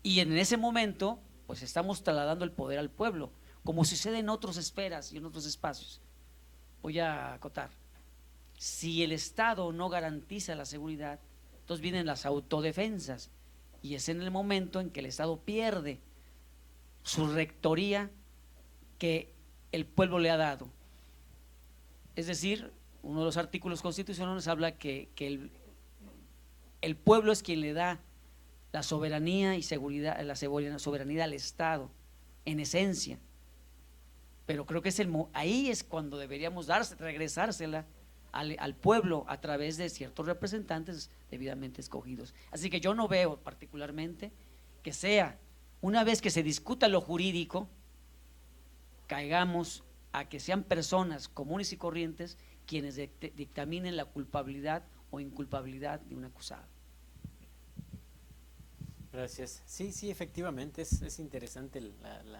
Y en ese momento, pues estamos trasladando el poder al pueblo, como sucede en otras esferas y en otros espacios. Voy a acotar. Si el Estado no garantiza la seguridad, entonces vienen las autodefensas, y es en el momento en que el Estado pierde su rectoría que el pueblo le ha dado. Es decir, uno de los artículos constitucionales habla que el pueblo es quien le da la soberanía y seguridad, la soberanía al Estado, en esencia. Pero creo que ahí es cuando deberíamos regresársela al pueblo a través de ciertos representantes debidamente escogidos. Así que yo no veo particularmente que sea, una vez que se discuta lo jurídico, caigamos a que sean personas comunes y corrientes quienes dictaminen la culpabilidad o inculpabilidad de un acusado. Gracias. Sí, sí, efectivamente, es interesante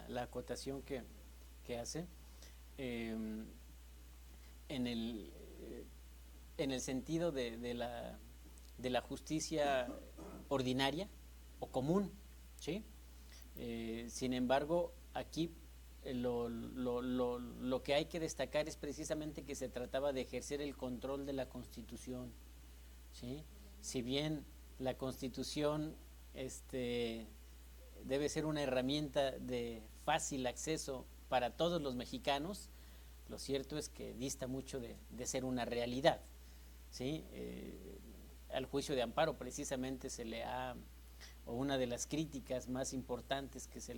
la acotación que hace. En el sentido de la justicia ordinaria o común, ¿sí? Sin embargo, aquí lo que hay que destacar es precisamente que se trataba de ejercer el control de la Constitución, ¿sí? Si bien la Constitución debe ser una herramienta de fácil acceso para todos los mexicanos, lo cierto es que dista mucho de ser una realidad, ¿sí? Al juicio de amparo precisamente o una de las críticas más importantes que se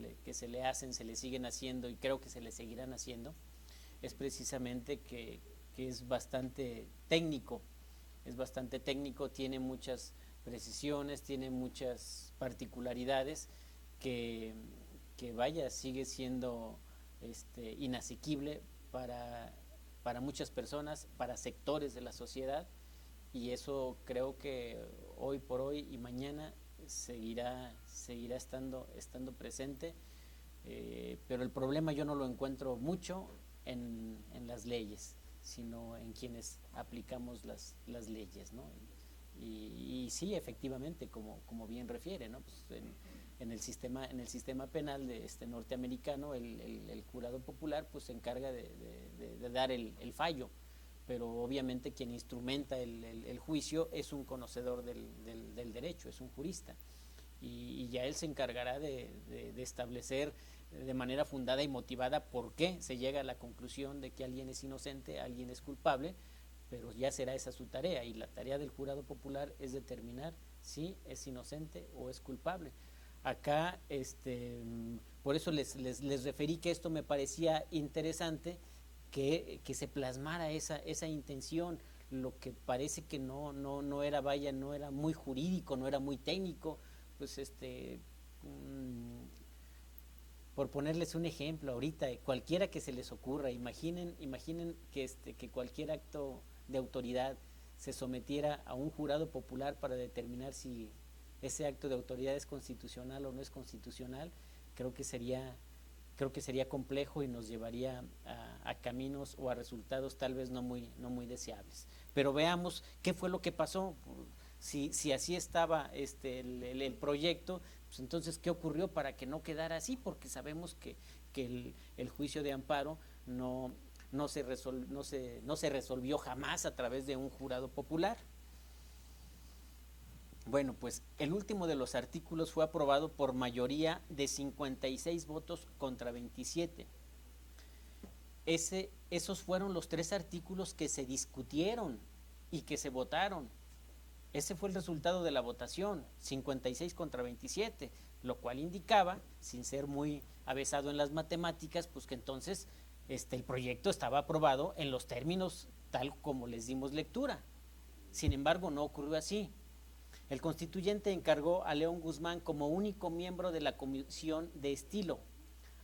le hacen, se le siguen haciendo y creo que se le seguirán haciendo, es precisamente que es bastante técnico, tiene muchas precisiones, tiene muchas particularidades que sigue siendo inasequible para muchas personas, para sectores de la sociedad, y eso creo que hoy por hoy y mañana seguirá estando presente, pero el problema yo no lo encuentro mucho en las leyes, sino en quienes aplicamos las leyes, ¿no? Y sí, efectivamente, como bien refiere, ¿no? Pues en el sistema penal norteamericano, el jurado popular pues se encarga de dar el fallo, pero obviamente quien instrumenta el juicio es un conocedor del derecho, es un jurista, y ya él se encargará de establecer de manera fundada y motivada por qué se llega a la conclusión de que alguien es inocente, alguien es culpable, pero ya será esa su tarea, y la tarea del jurado popular es determinar si es inocente o es culpable. Acá, por eso les referí que esto me parecía interesante, que se plasmara esa intención, lo que parece que no era muy jurídico, no era muy técnico, pues por ponerles un ejemplo ahorita, cualquiera que se les ocurra, imaginen que cualquier acto de autoridad se sometiera a un jurado popular para determinar si ese acto de autoridad es constitucional o no es constitucional. Creo que sería complejo y nos llevaría a caminos o a resultados tal vez no muy deseables. Pero veamos qué fue lo que pasó. Si así estaba el proyecto, pues entonces qué ocurrió para que no quedara así, porque sabemos que el juicio de amparo no se resolvió jamás a través de un jurado popular. Bueno, pues el último de los artículos fue aprobado por mayoría de 56 votos contra 27. Esos fueron los 3 artículos que se discutieron y que se votaron. Ese fue el resultado de la votación, 56 contra 27, lo cual indicaba, sin ser muy avesado en las matemáticas, pues que entonces el proyecto estaba aprobado en los términos tal como les dimos lectura. Sin embargo, no ocurrió así. El constituyente encargó a León Guzmán como único miembro de la comisión de estilo,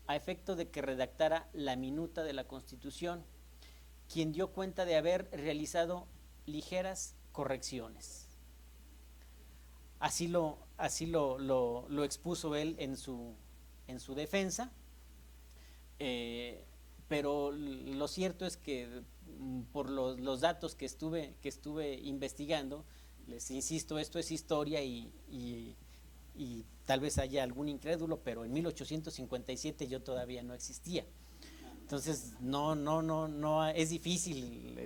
a efecto de que redactara la minuta de la Constitución, quien dio cuenta de haber realizado ligeras correcciones. Así lo expuso él en su defensa, pero lo cierto es que por los datos que estuve investigando, les insisto, esto es historia y y tal vez haya algún incrédulo, pero en 1857 yo todavía no existía. Entonces, no, es difícil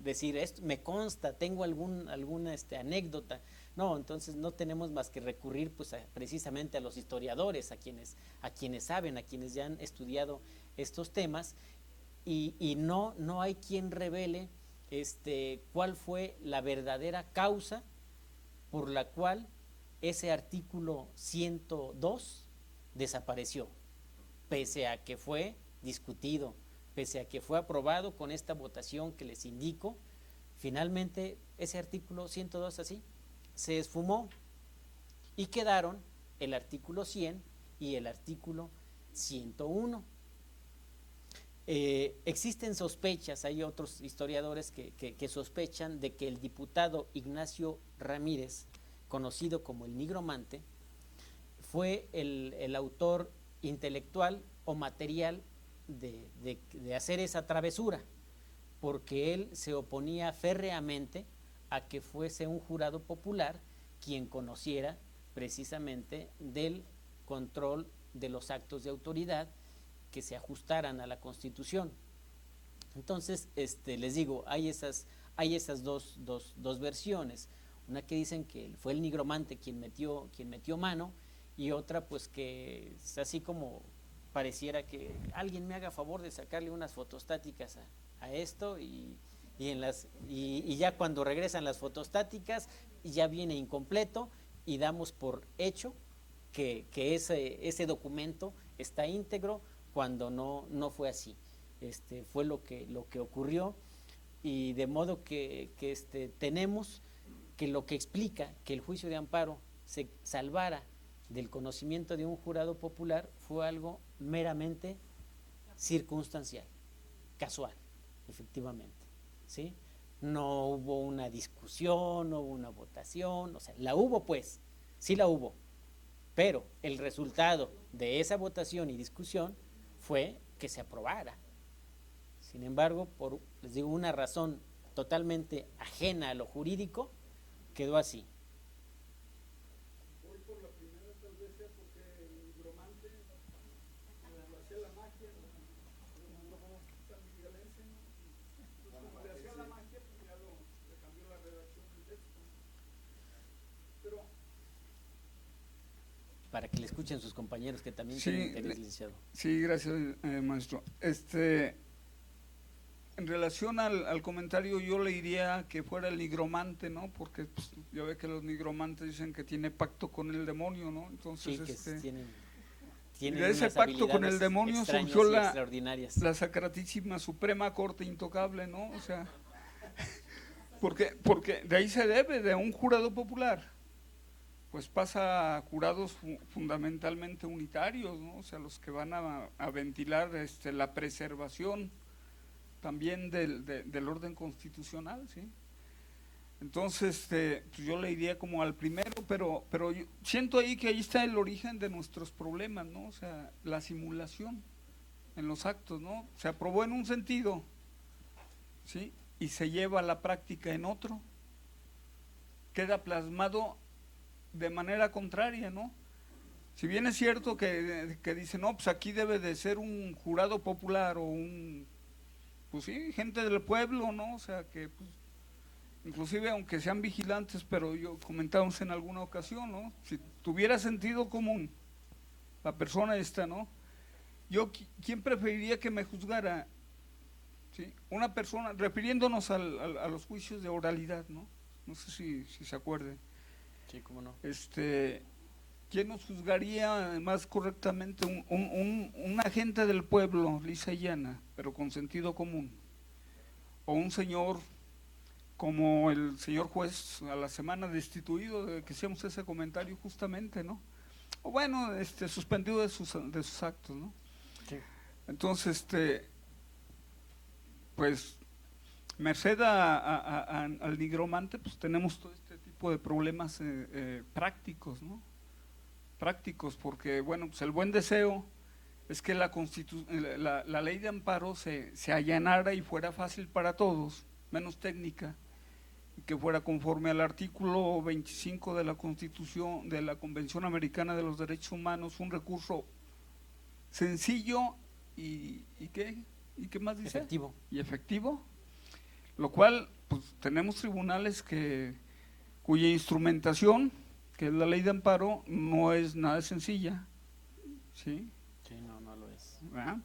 decir esto, me consta, tengo alguna anécdota. No, entonces no tenemos más que recurrir pues precisamente a los historiadores, a quienes saben, a quienes ya han estudiado estos temas, y no hay quien revele cuál fue la verdadera causa por la cual ese artículo 102 desapareció, pese a que fue discutido, pese a que fue aprobado con esta votación que les indico. Finalmente ese artículo 102 así se esfumó y quedaron el artículo 100 y el artículo 101. Existen sospechas, hay otros historiadores que sospechan de que el diputado Ignacio Ramírez, conocido como el nigromante, fue el autor intelectual o material de hacer esa travesura, porque él se oponía férreamente a que fuese un jurado popular quien conociera precisamente del control de los actos de autoridad que se ajustaran a la Constitución. Entonces, les digo, hay esas dos versiones, una que dicen que fue el nigromante quien metió mano, y otra pues que es así como pareciera que alguien me haga favor de sacarle unas fotostáticas a esto, y ya cuando regresan las fotostáticas ya viene incompleto, y damos por hecho que ese documento está íntegro, cuando no fue así. Fue lo que ocurrió, y de modo que tenemos que lo que explica que el juicio de amparo se salvara del conocimiento de un jurado popular fue algo meramente circunstancial, casual, efectivamente, ¿sí? No hubo una discusión, no hubo una votación, o sea, la hubo pues, sí la hubo, pero el resultado de esa votación y discusión fue que se aprobara. Sin embargo, les digo, una razón totalmente ajena a lo jurídico, quedó así. Hoy por la primera tal vez sea porque el nigromante hacía la magia, San Miguelense, pues como le hacía la magia, pues ya le cambió la redacción del texto. Pero Para que le escuchen sus compañeros que también tienen interés, licenciado. Sí, gracias, maestro. En relación al comentario, yo le diría que fuera el nigromante, ¿no? Porque pues, ya ve que los nigromantes dicen que tiene pacto con el demonio, ¿no? Entonces, Sí, que tienen de ese unas pacto con el demonio surgió extraordinarias. la Sacratísima Suprema Corte Intocable, ¿no? O sea, porque de ahí se debe, de un jurado popular, pues pasa a jurados fundamentalmente unitarios, ¿no? O sea, los que van a ventilar la preservación también del orden constitucional, ¿sí? Entonces, pues yo le diría como al primero, pero yo siento ahí que ahí está el origen de nuestros problemas, ¿no? O sea, la simulación en los actos, ¿no? Se aprobó en un sentido, ¿sí? Y se lleva a la práctica en otro, queda plasmado de manera contraria, ¿no? Si bien es cierto que dicen, no, pues aquí debe de ser un jurado popular o pues sí, gente del pueblo, ¿no? O sea, que pues, inclusive aunque sean vigilantes, pero yo comentamos en alguna ocasión, ¿no? Si tuviera sentido común la persona esta, ¿no? Yo, ¿quién preferiría que me juzgara? ¿Sí? Una persona, refiriéndonos a los juicios de oralidad, ¿no? No sé si se acuerden. Sí, cómo no. ¿Quién nos juzgaría más correctamente? Un agente del pueblo, lisa y llana, pero con sentido común, o un señor como el señor juez a la semana destituido, de que hicimos ese comentario justamente, ¿no? O bueno, suspendido de sus actos, ¿no? Sí. Entonces, pues, merced al nigromante, pues tenemos todo este tipo de problemas prácticos, ¿no? Prácticos, porque bueno, pues el buen deseo es que la ley de amparo se allanara y fuera fácil para todos, menos técnica, que fuera conforme al artículo 25 de la Constitución, de la Convención Americana de los Derechos Humanos, un recurso sencillo y ¿qué más dice? Efectivo. Y efectivo, lo cual pues tenemos tribunales cuya instrumentación, que es la ley de amparo, no es nada sencilla, ¿sí? Sí, no lo es. ¿Verdad?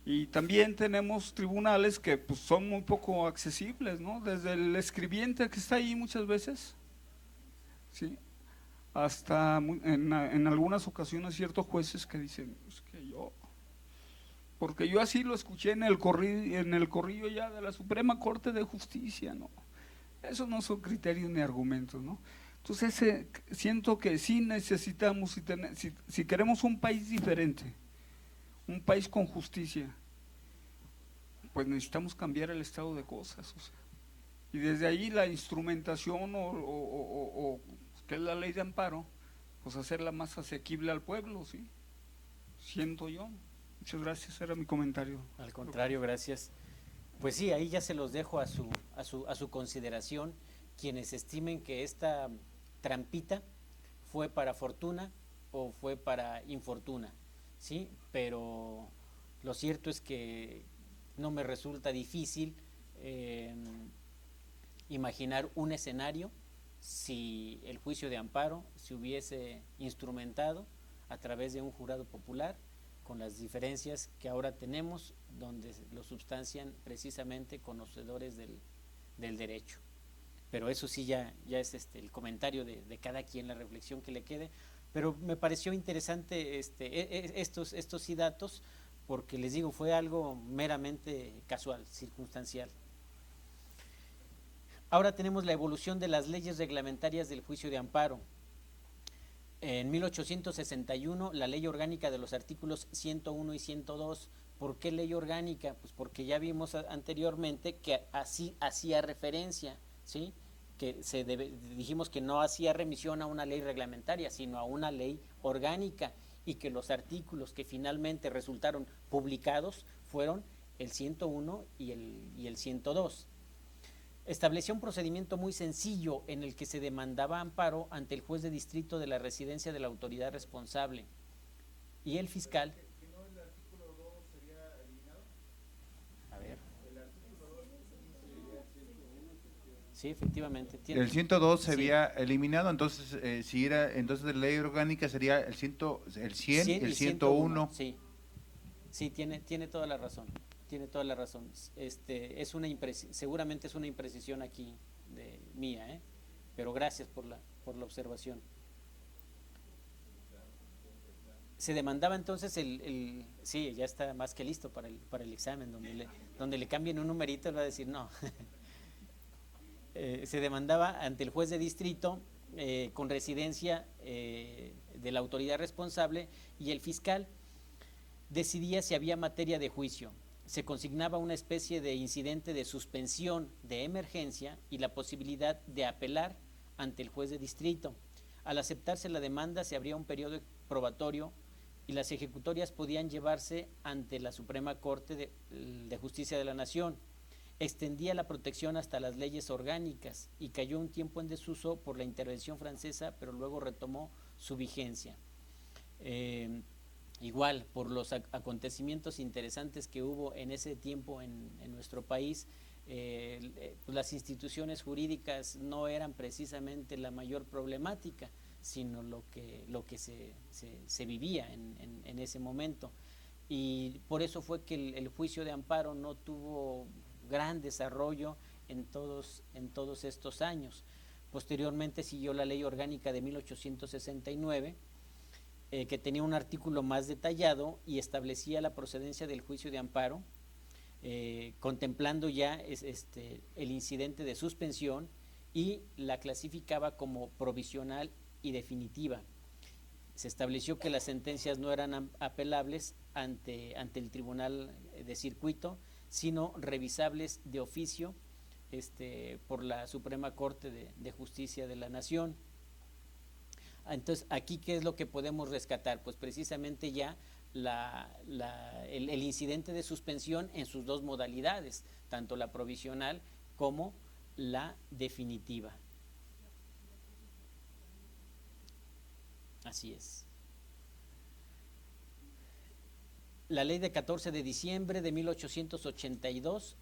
Y también tenemos tribunales que pues, son muy poco accesibles, ¿no? Desde el escribiente que está ahí muchas veces, ¿sí? Hasta en algunas ocasiones ciertos jueces que dicen, es que porque yo así lo escuché en el corrillo ya de la Suprema Corte de Justicia, ¿no? Esos no son criterios ni argumentos, ¿no? Entonces siento que sí necesitamos, si queremos un país diferente, un país con justicia, pues necesitamos cambiar el estado de cosas, o sea, y desde ahí la instrumentación o que es la ley de amparo, pues hacerla más asequible al pueblo, ¿sí? Siento yo. Muchas gracias, era mi comentario. Al contrario, gracias. Pues sí, ahí ya se los dejo a su consideración, quienes estimen que esta trampita fue para fortuna o fue para infortuna, ¿sí? Pero lo cierto es que no me resulta difícil imaginar un escenario si el juicio de amparo se hubiese instrumentado a través de un jurado popular, con las diferencias que ahora tenemos, donde lo substancian precisamente conocedores del derecho. Pero eso sí ya es el comentario de cada quien, la reflexión que le quede. Pero me pareció interesante estos sí datos, porque les digo, fue algo meramente casual, circunstancial. Ahora tenemos la evolución de las leyes reglamentarias del juicio de amparo. En 1861, la ley orgánica de los artículos 101 y 102. ¿Por qué ley orgánica? Pues porque ya vimos anteriormente que así hacía referencia, ¿sí? Que dijimos que no hacía remisión a una ley reglamentaria, sino a una ley orgánica, y que los artículos que finalmente resultaron publicados fueron el 101 y el 102. Estableció un procedimiento muy sencillo en el que se demandaba amparo ante el juez de distrito de la residencia de la autoridad responsable y el fiscal. ¿Que no el artículo 2 sería eliminado? A ver. El artículo 2 sería 101. Sí, efectivamente. El 102 se sí. había eliminado, entonces si era entonces de ley orgánica sería el 100 y el 101. Sí, sí, tiene toda la razón. Tiene toda la razón. Seguramente es una imprecisión aquí mía, pero gracias por la observación. Se demandaba entonces sí, ya está más que listo para el examen, donde le cambien un numerito, él va a decir no. Se demandaba ante el juez de distrito con residencia de la autoridad responsable, y el fiscal decidía si había materia de juicio. Se consignaba una especie de incidente de suspensión de emergencia y la posibilidad de apelar ante el juez de distrito. Al aceptarse la demanda, se abría un periodo probatorio y las ejecutorias podían llevarse ante la Suprema Corte de Justicia de la Nación. Extendía la protección hasta las leyes orgánicas y cayó un tiempo en desuso por la intervención francesa, pero luego retomó su vigencia. Igual, por los acontecimientos interesantes que hubo en ese tiempo en nuestro país, las instituciones jurídicas no eran precisamente la mayor problemática, sino lo que se vivía en ese momento. Y por eso fue que el juicio de amparo no tuvo gran desarrollo en todos estos años. Posteriormente siguió la ley orgánica de 1869, que tenía un artículo más detallado y establecía la procedencia del juicio de amparo, contemplando ya el incidente de suspensión, y la clasificaba como provisional y definitiva. Se estableció que las sentencias no eran apelables ante el tribunal de circuito, sino revisables de oficio por la Suprema Corte de Justicia de la Nación. Entonces, aquí, ¿qué es lo que podemos rescatar? Pues precisamente ya el incidente de suspensión en sus dos modalidades, tanto la provisional como la definitiva. Así es. La ley de 14 de diciembre de 1882